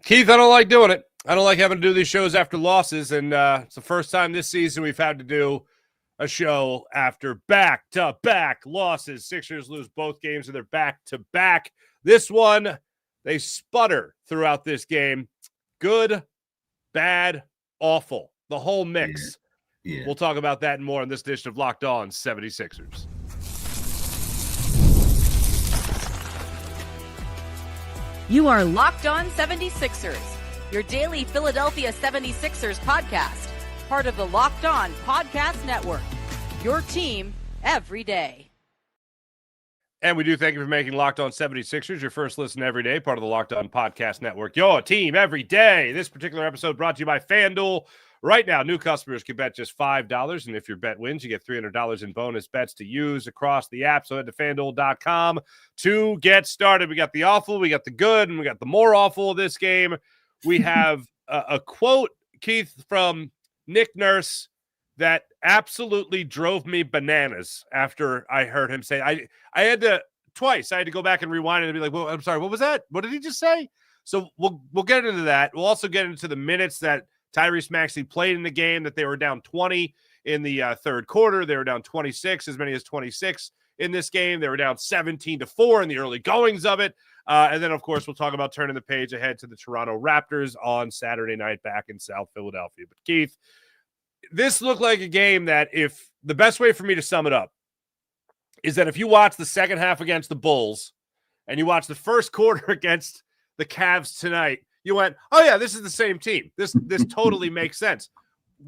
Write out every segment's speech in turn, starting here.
Keith, I don't like doing it. I don't like having to do these shows after losses, and it's the first time this season we've had to do a show after back-to-back losses. Sixers lose both games, and they're back-to-back. This one, they sputter throughout this game. Good, bad, awful. The whole mix. Yeah. We'll talk about that and more in this edition of Locked On 76ers. You are Locked On 76ers, your daily Philadelphia 76ers podcast, part of the Locked On Podcast Network, your team every day. And we do thank you for making Locked On 76ers your first listen every day, part of the Locked On Podcast Network, your team every day. This particular episode brought to you by FanDuel. Right now, new customers can bet just $5, and if your bet wins, you get $300 in bonus bets to use across the app. So head to FanDuel.com to get started. We got the awful, we got the good, and we got the more awful of this game. We have a quote, Keith, from Nick Nurse that absolutely drove me bananas after I heard him say. I had to twice. I had to go back and rewind it and be like, well, I'm sorry, what was that? What did he just say? So we'll get into that. We'll also get into the minutes that Tyrese Maxey played in the game, that they were down 20 in the third quarter. They were down 26, as many as 26 in this game. They were down 17-4 in the early goings of it. And then, of course, we'll talk about turning the page ahead to the Toronto Raptors on Saturday night back in South Philadelphia. But, Keith, this looked like a game that, if the best way for me to sum it up is that if you watch the second half against the Bulls and you watch the first quarter against the Cavs tonight, you went, oh yeah, this is the same team. This totally makes sense.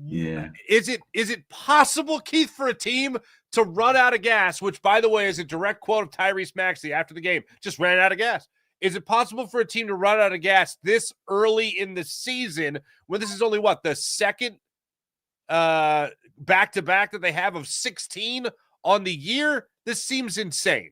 Yeah. Is it possible, Keith, for a team to run out of gas, which, by the way, is a direct quote of Tyrese Maxey after the game, just ran out of gas. Is it possible for a team to run out of gas this early in the season when this is only, the second back-to-back that they have of 16 on the year? This seems insane.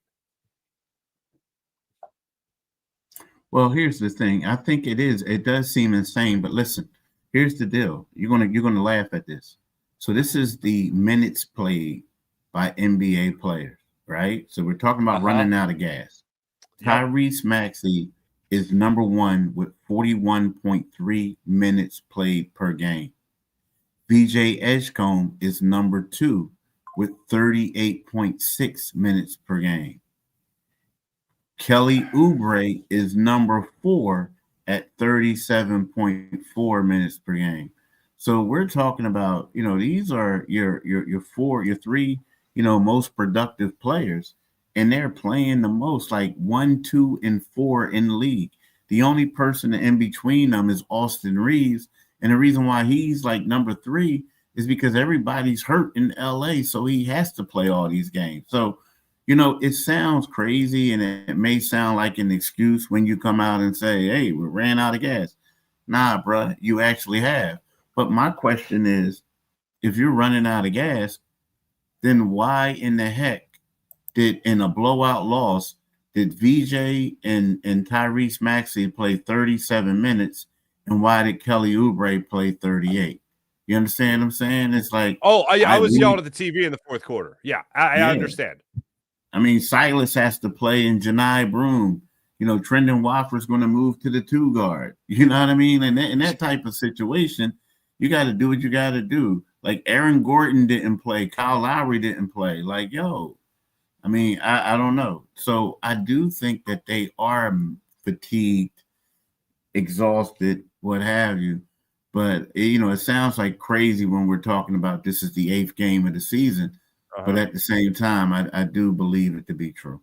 Well, here's the thing. I think it is. It does seem insane, but listen, here's the deal. You're gonna laugh at this. So this is the minutes played by NBA players, right? So we're talking about running out of gas. Yep. Tyrese Maxey is number one with 41.3 minutes played per game. VJ Edgecombe is number two with 38.6 minutes per game. Kelly Oubre is number 4 at 37.4 minutes per game. So we're talking about, these are your three, most productive players, and they're playing the most, like 1, 2, and 4 in the league. The only person in between them is Austin Reeves, and the reason why he's like number 3 is because everybody's hurt in LA, so he has to play all these games. So it sounds crazy, and it may sound like an excuse when you come out and say, hey, we ran out of gas. Nah, bruh, you actually have. But my question is, if you're running out of gas, then why in the heck in a blowout loss, did VJ and Tyrese Maxey play 37 minutes, and why did Kelly Oubre play 38? You understand what I'm saying? It's like... Oh, I was yelling at the TV in the fourth quarter. Yeah, I understand. I mean, Silas has to play in Janai Broom. Trendon Watford's going to move to the 2 guard. You know what I mean? And in that type of situation, you got to do what you got to do. Like, Aaron Gordon didn't play. Kyle Lowry didn't play. Like, I don't know. So I do think that they are fatigued, exhausted, what have you. But, it sounds like crazy when we're talking about this is the 8th game of the season. But at the same time, I do believe it to be true.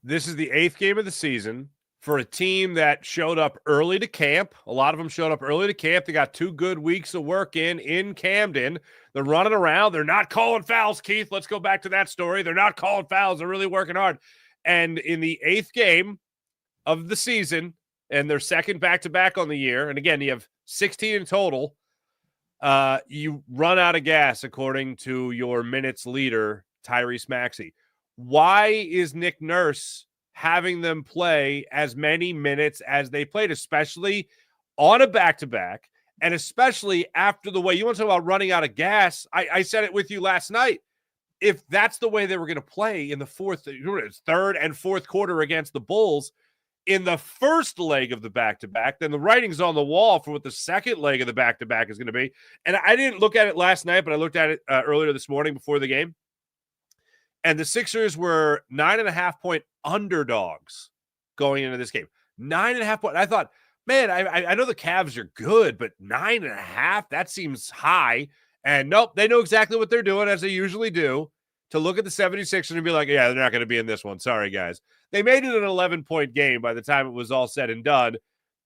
This is the 8th game of the season for a team that showed up early to camp. A lot of them showed up early to camp. They got 2 good weeks of work in Camden. They're running around. They're not calling fouls, Keith. Let's go back to that story. They're not calling fouls. They're really working hard. And in the 8th game of the season, and their second back-to-back on the year, and again, you have 16 in total, you run out of gas, according to your minutes leader, Tyrese Maxey. Why is Nick Nurse having them play as many minutes as they played, especially on a back-to-back, and especially after the way you want to talk about running out of gas? I said it with you last night. If that's the way they were going to play in the third and fourth quarter against the Bulls, in the first leg of the back-to-back, then the writing's on the wall for what the second leg of the back-to-back is going to be. And I didn't look at it last night, but I looked at it earlier this morning before the game. And the Sixers were 9.5-point underdogs going into this game. 9.5 point. I thought, man, I know the Cavs are good, but 9.5, that seems high. And nope, they know exactly what they're doing, as they usually do, to look at the 76ers and be like, yeah, they're not going to be in this one. Sorry, guys. They made it an 11-point game by the time it was all said and done,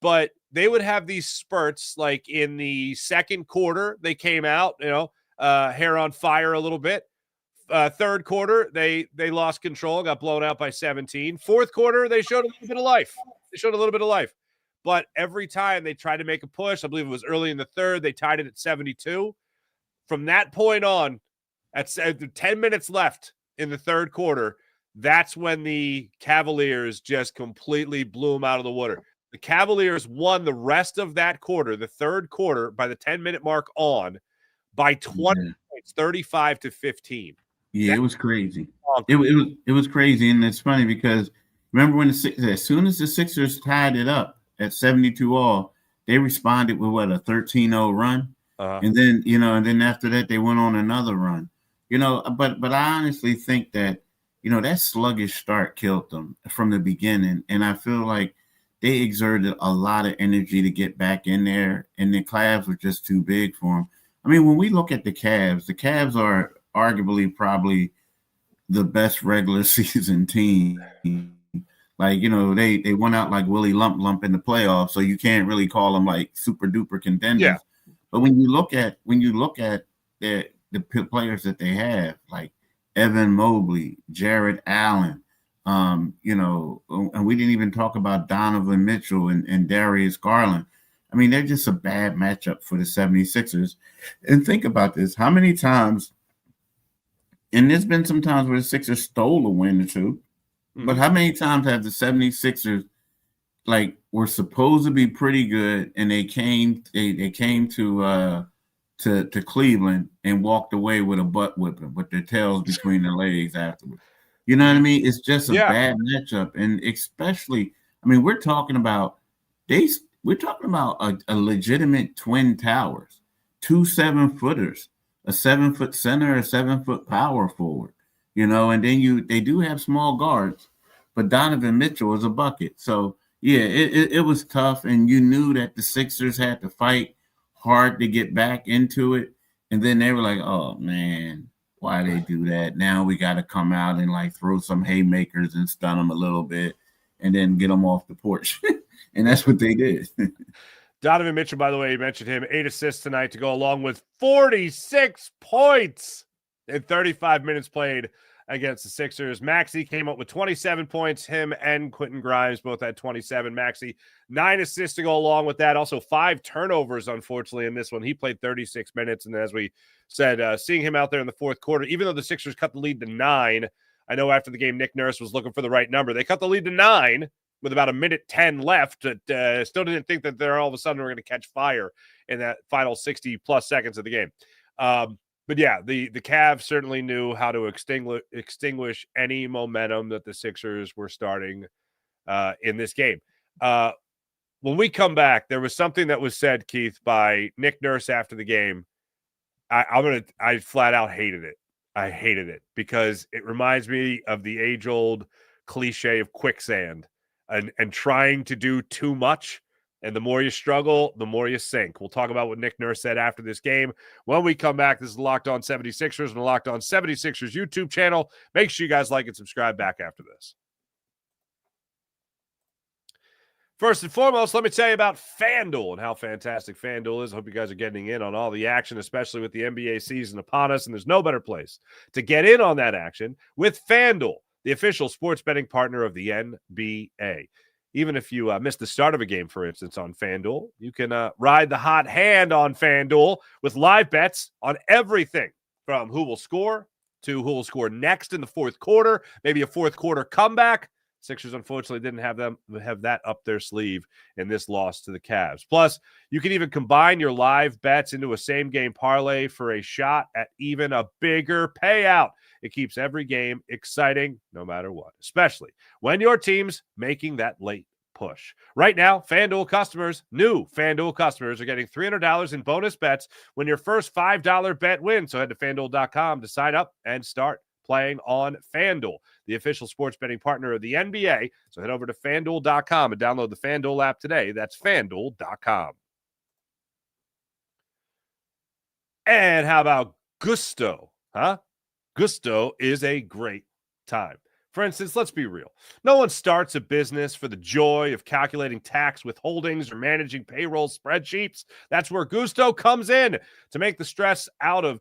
but they would have these spurts like in the second quarter. They came out, hair on fire a little bit. Third quarter, they lost control, got blown out by 17. Fourth quarter, they showed a little bit of life. But every time they tried to make a push, I believe it was early in the third, they tied it at 72. From that point on, at 10 minutes left in the third quarter, that's when the Cavaliers just completely blew them out of the water. The Cavaliers won the rest of that quarter, the third quarter, by the 10-minute mark on, by 20 points, 35-15. Yeah, it was crazy. It was crazy, and it's funny because remember when as soon as the Sixers tied it up at 72 all, they responded with a 13-0 run, and then after that they went on another run. But I honestly think that that sluggish start killed them from the beginning, and I feel like they exerted a lot of energy to get back in there, and the Cavs were just too big for them. I mean, when we look at the Cavs are arguably probably the best regular season team. Like, they went out like Willie Lump in the playoffs, so you can't really call them like super duper contenders. Yeah. But when you look at the players that they have, like Evan Mobley, Jared Allen, and we didn't even talk about Donovan Mitchell and Darius Garland. I mean, they're just a bad matchup for the 76ers. And think about this. How many times, and there's been some times where the Sixers stole a win or two, but how many times have the 76ers were supposed to be pretty good and they came to Cleveland and walked away with a butt whipping with their tails between their legs afterwards? You know what I mean? It's just a bad matchup. And especially, I mean, we're talking about a legitimate twin towers, 2 7-footers, a 7-foot center, a 7-foot power forward, and then they do have small guards, but Donovan Mitchell is a bucket. So yeah, it was tough, and you knew that the Sixers had to fight hard to get back into it. And then they were like, oh man, why they do that? Now we got to come out and throw some haymakers and stun them a little bit and then get them off the porch. And that's what they did. Donovan Mitchell, by the way, you mentioned him, 8 assists tonight to go along with 46 points in 35 minutes played against the Sixers. Maxey came up with 27 points. Him and Quentin Grimes both had 27. Maxey, 9 assists to go along with that. Also 5 turnovers, unfortunately, in this one. He played 36 minutes. And as we said, seeing him out there in the fourth quarter, even though the Sixers cut the lead to 9, I know after the game, Nick Nurse was looking for the right number. They cut the lead to 9 with about 1:10 left. Still didn't think that they're all of a sudden were going to catch fire in that final 60-plus seconds of the game. But yeah, the Cavs certainly knew how to extinguish any momentum that the Sixers were starting in this game. When we come back, there was something that was said, Keith, by Nick Nurse after the game. I flat out hated it. I hated it because it reminds me of the age-old cliche of quicksand and trying to do too much. And the more you struggle, the more you sink. We'll talk about what Nick Nurse said after this game. When we come back, this is Locked On 76ers and the Locked On 76ers YouTube channel. Make sure you guys like and subscribe back after this. First and foremost, let me tell you about FanDuel and how fantastic FanDuel is. I hope you guys are getting in on all the action, especially with the NBA season upon us. And there's no better place to get in on that action with FanDuel, the official sports betting partner of the NBA. Even if you missed the start of a game, for instance, on FanDuel, you can ride the hot hand on FanDuel with live bets on everything from who will score to who will score next in the fourth quarter, maybe a fourth quarter comeback. Sixers, unfortunately, didn't have that up their sleeve in this loss to the Cavs. Plus, you can even combine your live bets into a same-game parlay for a shot at even a bigger payout. It keeps every game exciting no matter what, especially when your team's making that late push. Right now, new FanDuel customers are getting $300 in bonus bets when your first $5 bet wins. So head to FanDuel.com to sign up and start playing on FanDuel, the official sports betting partner of the NBA. So head over to FanDuel.com and download the FanDuel app today. That's FanDuel.com. And how about Gusto? Gusto is a great time. For instance, let's be real. No one starts a business for the joy of calculating tax withholdings or managing payroll spreadsheets. That's where Gusto comes in to take the stress out of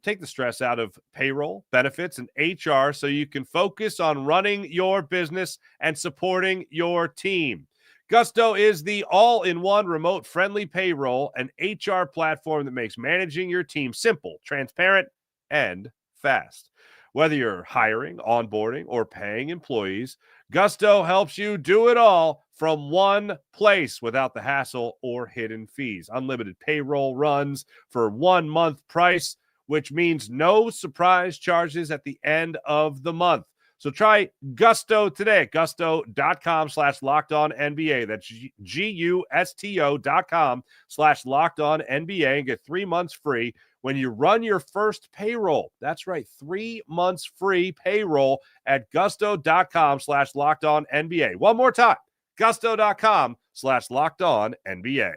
payroll, benefits, and HR so you can focus on running your business and supporting your team. Gusto is the all-in-one remote-friendly payroll and HR platform that makes managing your team simple, transparent, and fast. Whether you're hiring, onboarding, or paying employees, Gusto helps you do it all from one place without the hassle or hidden fees. Unlimited payroll runs for 1 month price, which means no surprise charges at the end of the month. So try Gusto today. Gusto.com/LockedOnNBA. That's GUSTO.com/LockedOnNBA and get 3 months free when you run your first payroll. That's right, 3 months free payroll at Gusto.com/LockedOnNBA. One more time, Gusto.com/LockedOnNBA.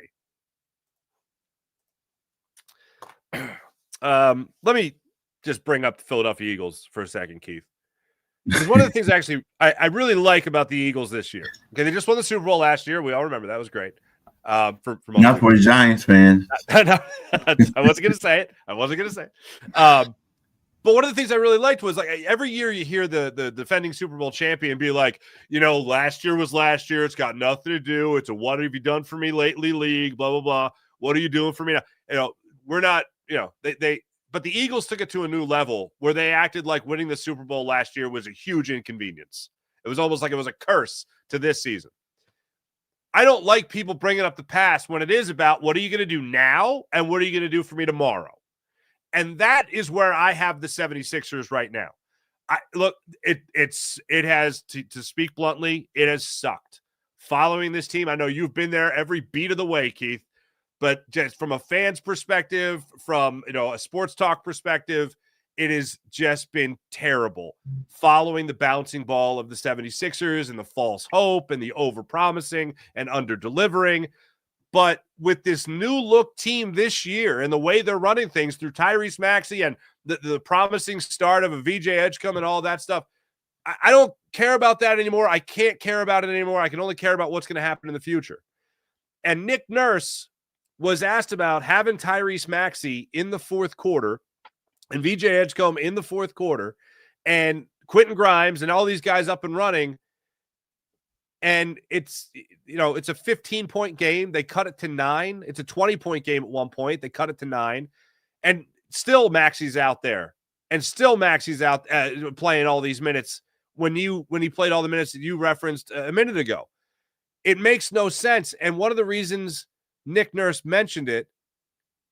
Let me just bring up the Philadelphia Eagles for a second, Keith. Because one of the things actually I really like about the Eagles this year. Okay, they just won the Super Bowl last year. We all remember that was great. Not for Giants fans. No, I wasn't going to say it. But one of the things I really liked was like every year you hear the defending Super Bowl champion be like, last year was last year. It's got nothing to do. It's a what have you done for me lately league, blah, blah, blah. What are you doing for me now? We're not, but the Eagles took it to a new level where they acted like winning the Super Bowl last year was a huge inconvenience. It was almost like it was a curse to this season. I don't like people bringing up the past when it is about what are you going to do now and what are you going to do for me tomorrow? And that is where I have the 76ers right now. It has, to speak bluntly, it has sucked. Following this team, I know you've been there every beat of the way, Keith, but just from a fan's perspective, from a sports talk perspective, it has just been terrible following the bouncing ball of the 76ers and the false hope and the over-promising and under-delivering. But with this new look team this year and the way they're running things through Tyrese Maxey and the promising start of a VJ Edgecombe and all that stuff, I don't care about that anymore. I can't care about it anymore. I can only care about what's going to happen in the future. And Nick Nurse was asked about having Tyrese Maxey in the fourth quarter and VJ Edgecombe in the fourth quarter and Quentin Grimes and all these guys up and running. And it's a 15-point game. They cut it to 9. It's a 20-point game at one point. They cut it to 9. And still Maxey's out there. And still Maxey's out playing all these minutes when he played all the minutes that you referenced a minute ago. It makes no sense. And one of the reasons Nick Nurse mentioned it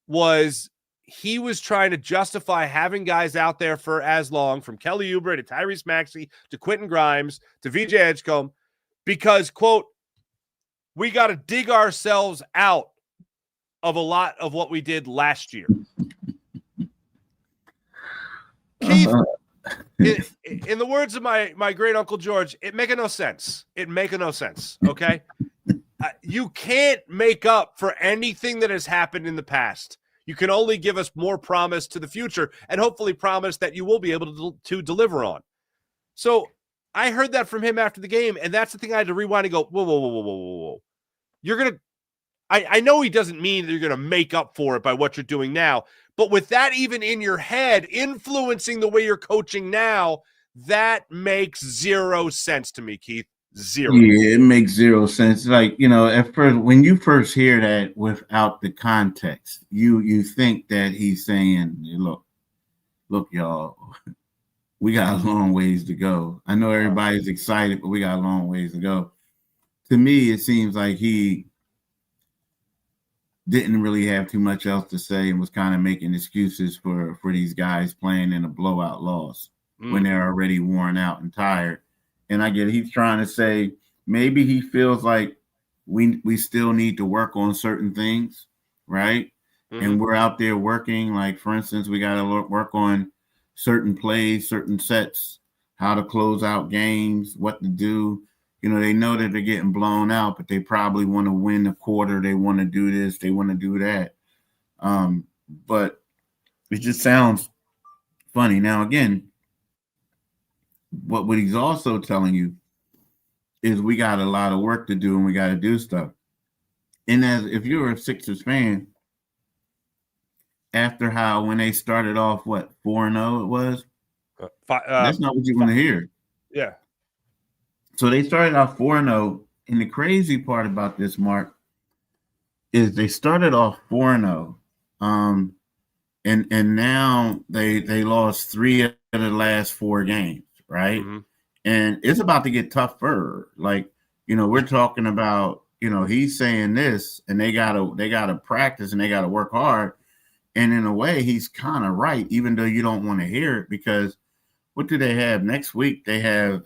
was he was trying to justify having guys out there for as long, from Kelly Oubre to Tyrese Maxey to Quentin Grimes to VJ Edgecombe, because, quote, we got to dig ourselves out of a lot of what we did last year. Keith, in the words of my great Uncle George, it make no sense. It make no sense, okay? You can't make up for anything that has happened in the past. You can only give us more promise to the future and hopefully promise that you will be able to deliver on. So I heard that from him after the game, and that's the thing I had to rewind and go, whoa. You're going to – I know he doesn't mean that you're going to make up for it by what you're doing now, but with that even in your head influencing the way you're coaching now, that makes zero sense to me, Keith. Zero. Yeah, it makes zero sense. Like, at first, when you first hear that without the context, you think that he's saying, look, y'all, we got a long ways to go. I know everybody's excited, but we got a long ways to go. To me, it seems like he didn't really have too much else to say and was kind of making excuses for these guys playing in a blowout loss when they're already worn out and tired. And I get he's trying to say maybe he feels like we still need to work on certain things, right? Mm-hmm. And we're out there working. Like, for instance, we got to work on certain plays, certain sets, how to close out games, what to do. You know, they know that they're getting blown out, but they probably want to win a quarter. They want to do this. They want to do that. But it just sounds funny. Now, again, what he's also telling you is we got a lot of work to do and we got to do stuff. And as if you're a Sixers fan, after how when they started off, 4-0 it was? That's not what you want to hear. Yeah. So they started off 4-0. And the crazy part about this, Mark, is they started off 4-0. And now they lost 3 of the last 4 games, right? Mm-hmm. And it's about to get tougher. Like, you know, we're talking about, you know, he's saying this and they gotta practice and they gotta work hard. And in a way, he's kind of right, even though you don't want to hear it, because what do they have next week? They have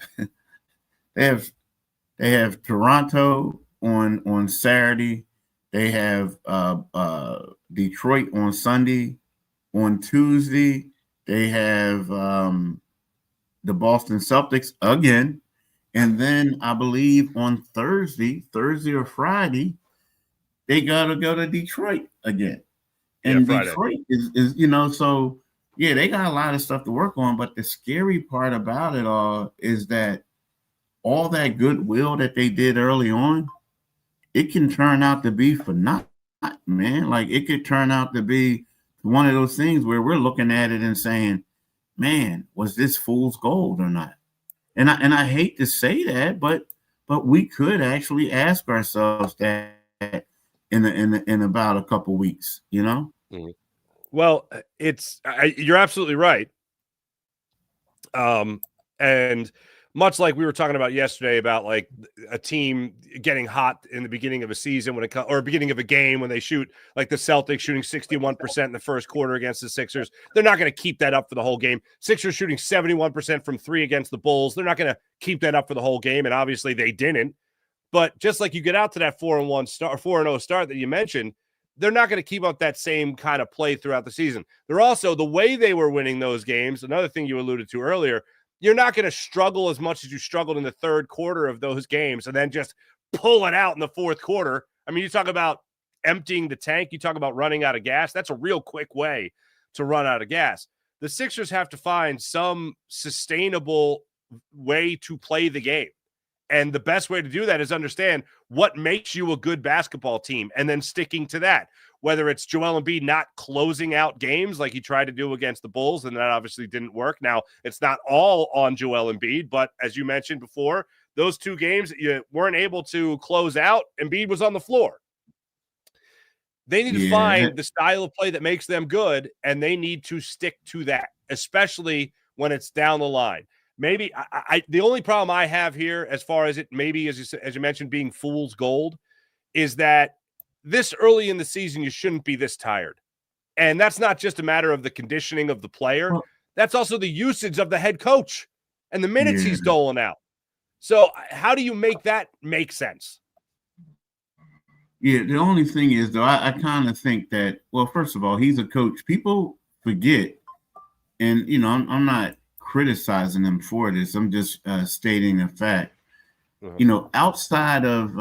Toronto on Saturday. They have Detroit on Sunday. On Tuesday, they have the Boston Celtics again. And then I believe on Thursday or Friday, they got to go to Detroit again. And Detroit is, you know, so yeah, they got a lot of stuff to work on. But the scary part about it all is that all that goodwill that they did early on, it can turn out to be for naught, man. Like, it could turn out to be one of those things where we're looking at it and saying, man, was this fool's gold or not? And I hate to say that, but we could actually ask ourselves that in about a couple weeks, you know? Mm-hmm. Well, you're absolutely right. And much like we were talking about yesterday about like a team getting hot in the beginning of a season or beginning of a game when they shoot, like the Celtics shooting 61% in the first quarter against the Sixers. They're not going to keep that up for the whole game. Sixers shooting 71% from 3 against the Bulls. They're not going to keep that up for the whole game. And obviously they didn't. But just like you get out to that 4-0 start that you mentioned, they're not going to keep up that same kind of play throughout the season. They're also, the way they were winning those games, another thing you alluded to earlier, you're not going to struggle as much as you struggled in the third quarter of those games and then just pull it out in the fourth quarter. I mean, you talk about emptying the tank. You talk about running out of gas. That's a real quick way to run out of gas. The Sixers have to find some sustainable way to play the game. And the best way to do that is understand what makes you a good basketball team and then sticking to that. Whether it's Joel Embiid not closing out games like he tried to do against the Bulls, and that obviously didn't work. Now, it's not all on Joel Embiid, but as you mentioned before, those 2 games that you weren't able to close out, Embiid was on the floor. They need to find the style of play that makes them good, and they need to stick to that, especially when it's down the line. Maybe the only problem I have here, as far as it maybe, as you mentioned, being fool's gold, is that this early in the season, you shouldn't be this tired. And that's not just a matter of the conditioning of the player. That's also the usage of the head coach and the minutes he's doling out. So how do you make that make sense? Yeah, the only thing is, though, I kind of think that, well, first of all, he's a coach. People forget, and, you know, I'm not criticizing him for this. I'm just stating a fact. Uh-huh. You know, outside of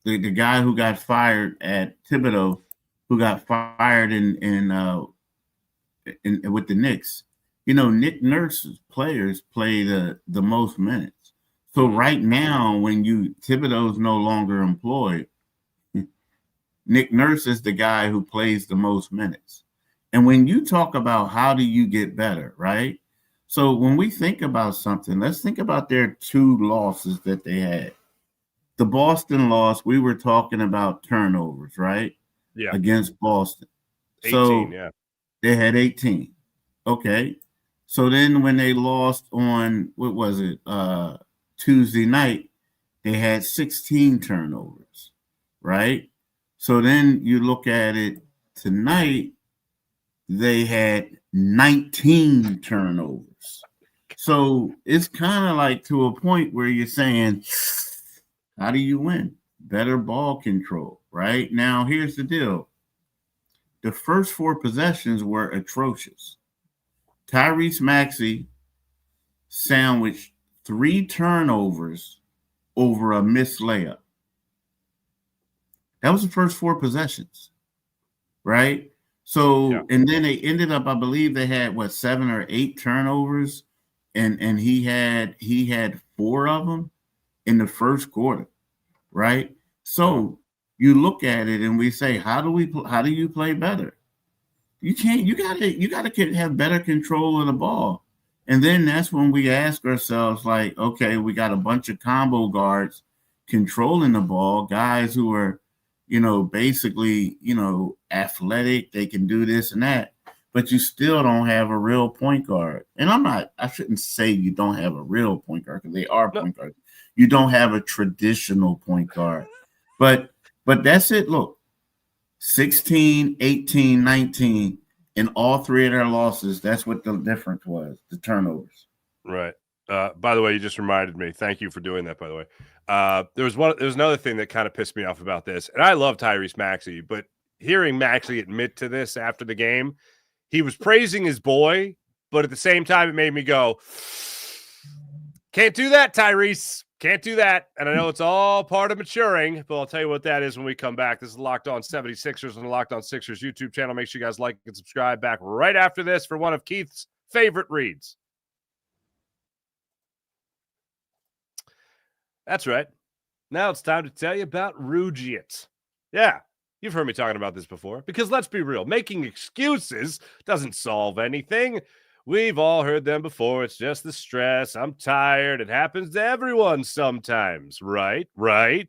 the guy who got fired at Thibodeau, who got fired in with the Knicks, you know, Nick Nurse's players play the most minutes. So right now, when Thibodeau's no longer employed, Nick Nurse is the guy who plays the most minutes. And when you talk about how do you get better, right? So when we think about something, let's think about their 2 losses that they had. The Boston loss, we were talking about turnovers, right? Yeah. Against Boston. 18, so they had 18. Okay. So then when they lost on, what was it, Tuesday night, they had 16 turnovers, right? So then you look at it tonight, they had 19 turnovers. So it's kind of like to a point where you're saying, how do you win? better ball control, right? Now, here's the deal. The first 4 possessions were atrocious. Tyrese Maxey sandwiched 3 turnovers over a missed layup. That was the first 4 possessions, right? So, yeah. And then they ended up, I believe they had 7 or 8 turnovers, and he had 4 of them in the first quarter, right? So you look at it and we say, how do you play better? You can't. You gotta have better control of the ball, and then that's when we ask ourselves, like, okay, we got a bunch of combo guards controlling the ball, guys who are, basically, athletic. They can do this and that, but you still don't have a real point guard. And I shouldn't say you don't have a real point guard, because they are point guards. You don't have a traditional point guard, but that's it. Look, 16, 18, 19, in all 3 of their losses, that's what the difference was, the turnovers. Right. By the way, you just reminded me. Thank you for doing that, by the way. There was another thing that kind of pissed me off about this, and I love Tyrese Maxey, but hearing Maxey admit to this after the game, he was praising his boy, but at the same time, it made me go, can't do that, Tyrese. Can't do that. And I know it's all part of maturing, but I'll tell you what that is when we come back. This is Locked On 76ers on the Locked On Sixers YouTube channel. Make sure you guys like and subscribe. Back right after this for one of Keith's favorite reads. That's right. Now it's time to tell you about Rugiet. Yeah, you've heard me talking about this before, because let's be real, making excuses doesn't solve anything. We've all heard them before. It's just the stress. I'm tired. It happens to everyone sometimes, right? Right.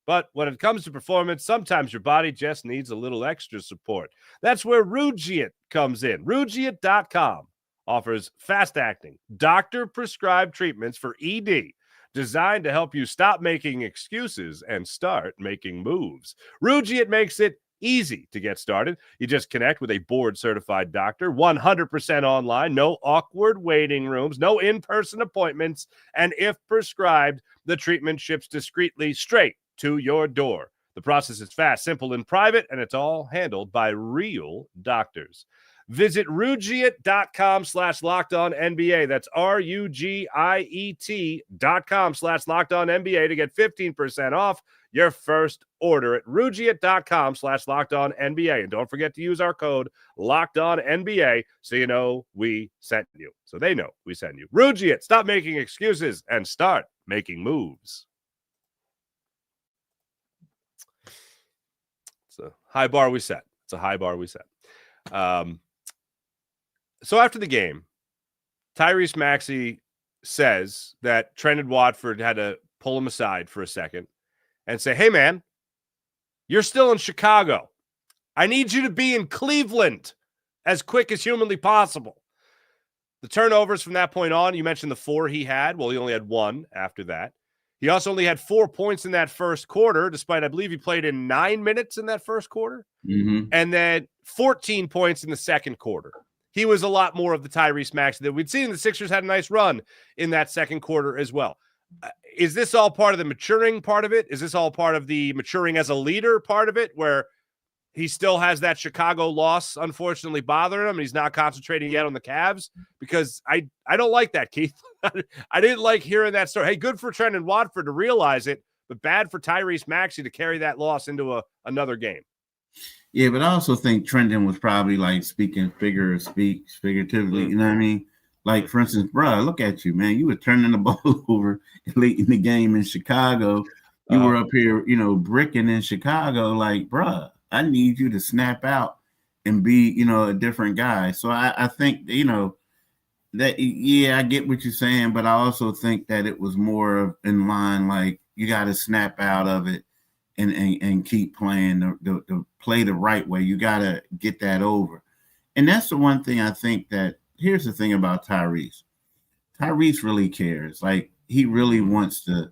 But when it comes to performance, sometimes your body just needs a little extra support. That's where Rugiet comes in. Rugiet.com offers fast-acting, doctor-prescribed treatments for ED, designed to help you stop making excuses and start making moves. Rugiet makes it easy to get started. You just connect with a board-certified doctor, 100% online, no awkward waiting rooms, no in-person appointments, and if prescribed, the treatment ships discreetly straight to your door. The process is fast, simple, and private, and it's all handled by real doctors. Visit Rugiet.com/LockedOnNBA. That's RUGIET.com/LockedOnNBA to get 15% off your first order at Rugiet.com/LockedOnNBA. And don't forget to use our code LockedOnNBA so you know we sent you. So they know we sent you. Rugiet, stop making excuses and start making moves. It's a high bar we set. So after the game, Tyrese Maxey says that Trendon Watford had to pull him aside for a second and say, hey, man, you're still in Chicago. I need you to be in Cleveland as quick as humanly possible. The turnovers from that point on, you mentioned the 4 he had. Well, he only had 1 after that. He also only had 4 points in that first quarter, despite, I believe, he played in 9 minutes in that first quarter. Mm-hmm. And then 14 points in the second quarter. He was a lot more of the Tyrese Maxey that we'd seen. The Sixers had a nice run in that second quarter as well. Is this all part of the maturing part of it? Is this all part of the maturing as a leader part of it, where he still has that Chicago loss, unfortunately, bothering him, and he's not concentrating yet on the Cavs? Because I don't like that, Keith. I didn't like hearing that story. Hey, good for Trendon Watford to realize it, but bad for Tyrese Maxey to carry that loss into another game. Yeah, but I also think Trendon was probably like speaking figuratively, you know what I mean? Like, for instance, bro, look at you, man. You were turning the ball over late in the game in Chicago. You were up here, bricking in Chicago. Like, bro, I need you to snap out and be, a different guy. So I think, that, yeah, I get what you're saying, but I also think that it was more in line, like, you got to snap out of it and keep playing, the play the right way. You got to get that over. And that's the one thing I think that, here's the thing about Tyrese. Tyrese really cares. Like, he really wants to,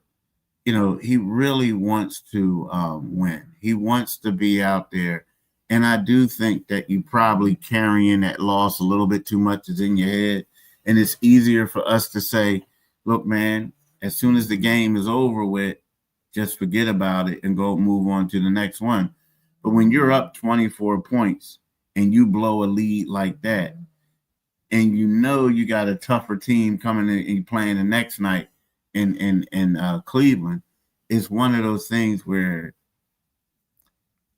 win. He wants to be out there. And I do think that you probably carrying that loss a little bit too much is in your head. And it's easier for us to say, look, man, as soon as the game is over with, just forget about it and go move on to the next one. But when you're up 24 points and you blow a lead like that, and you got a tougher team coming in and playing the next night in Cleveland, it's one of those things where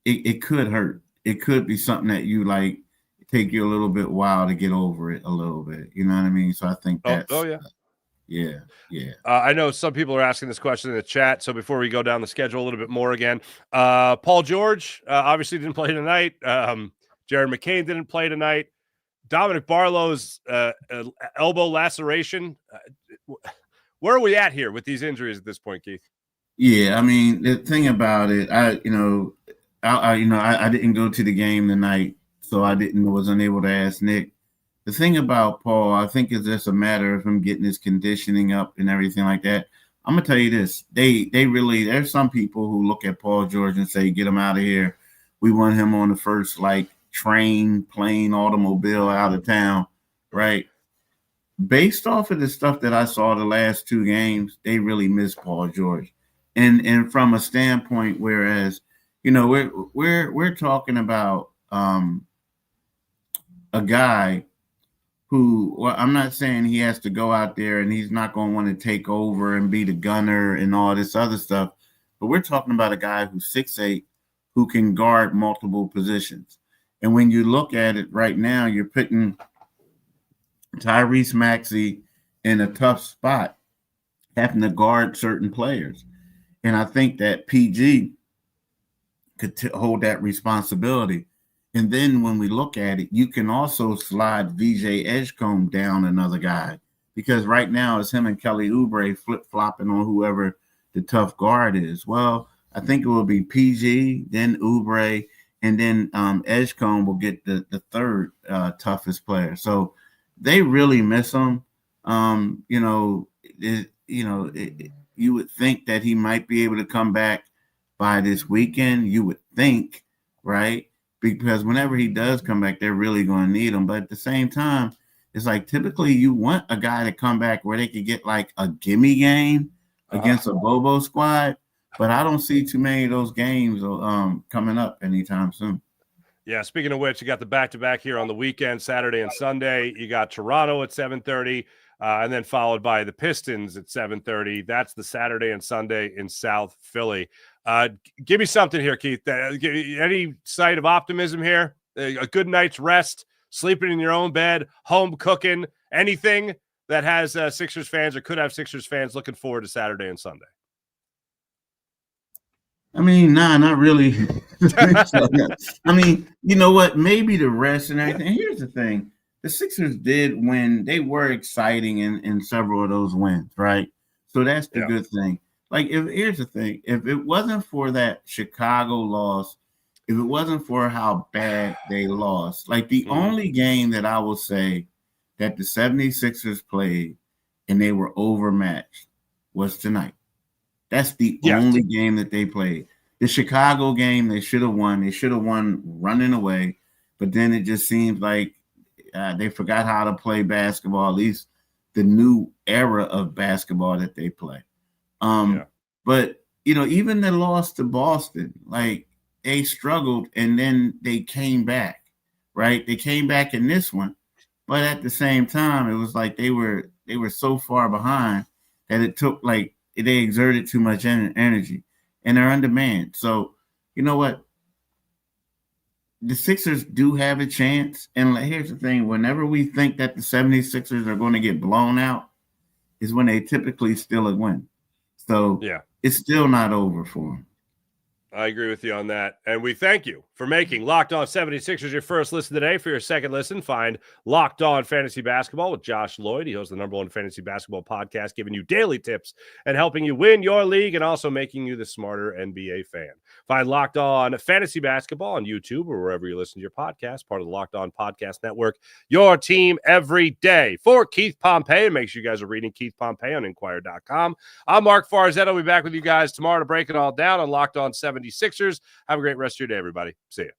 it could hurt. It could be something that you like take you a little bit while to get over it a little bit. You know what I mean? So I think that's yeah. I know some people are asking this question in the chat. So before we go down the schedule a little bit more again, Paul George obviously didn't play tonight. Jared McCain didn't play tonight. Dominic Barlow's elbow laceration. Where are we at here with these injuries at this point, Keith? Yeah, I mean, the thing about it, I didn't go to the game tonight, so was unable to ask Nick. The thing about Paul, I think, is just a matter of him getting his conditioning up and everything like that. I'm gonna tell you this: there's some people who look at Paul George and say, "Get him out of here. We want him on the first train, plane, automobile out of town," right? Based off of the stuff that I saw the last two games, they really miss Paul George. And from a standpoint, whereas, we're talking about a guy who, well, I'm not saying he has to go out there and he's not going to want to take over and be the gunner and all this other stuff, but we're talking about a guy who's 6'8", who can guard multiple positions. And when you look at it right now, you're putting Tyrese Maxey in a tough spot, having to guard certain players. And I think that PG could hold that responsibility. And then when we look at it, you can also slide VJ Edgecombe down another guy, because right now it's him and Kelly Oubre flip-flopping on whoever the tough guard is. Well, I think it will be PG, then Oubre, and then Edgecombe will get the third toughest player. So they really miss him. You would think that he might be able to come back by this weekend. You would think, right? Because whenever he does come back, they're really going to need him. But at the same time, it's like typically you want a guy to come back where they could get like a gimme game against a Bobo squad. But I don't see too many of those games coming up anytime soon. Yeah, speaking of which, you got the back-to-back here on the weekend, Saturday and Sunday. You got Toronto at 7:30, and then followed by the Pistons at 7:30. That's the Saturday and Sunday in South Philly. Give me something here, Keith. Any sight of optimism here? A good night's rest, sleeping in your own bed, home cooking, anything that has Sixers fans or could have Sixers fans looking forward to Saturday and Sunday? I mean, not really. I mean, you know what? Maybe the rest and everything. Here's the thing. The Sixers did win. They were exciting in several of those wins, right? So that's the good thing. Here's the thing. If it wasn't for that Chicago loss, if it wasn't for how bad they lost, the only game that I will say that the 76ers played and they were overmatched was tonight. That's the only game that they played. The Chicago game, they should have won. They should have won running away. But then it just seems like they forgot how to play basketball, at least the new era of basketball that they play. But, even the loss to Boston, they struggled and then they came back, right? They came back in this one. But at the same time, it was like they were so far behind that it took they exerted too much energy and they're on demand. So, you know what? The Sixers do have a chance. And here's the thing. Whenever we think that the 76ers are going to get blown out is when they typically still win. So it's still not over for them. I agree with you on that. And we thank you for making Locked On 76ers your first listen today. For your second listen, find Locked On Fantasy Basketball with Josh Lloyd. He hosts the #1 fantasy basketball podcast, giving you daily tips and helping you win your league and also making you the smarter NBA fan. Find Locked On Fantasy Basketball on YouTube or wherever you listen to your podcast, part of the Locked On Podcast Network, your team every day. For Keith Pompey, and make sure you guys are reading Keith Pompey on Inquirer.com. I'm Marc Farzetta. I'll be back with you guys tomorrow to break it all down on Locked On 76ers. Have a great rest of your day, everybody. See ya.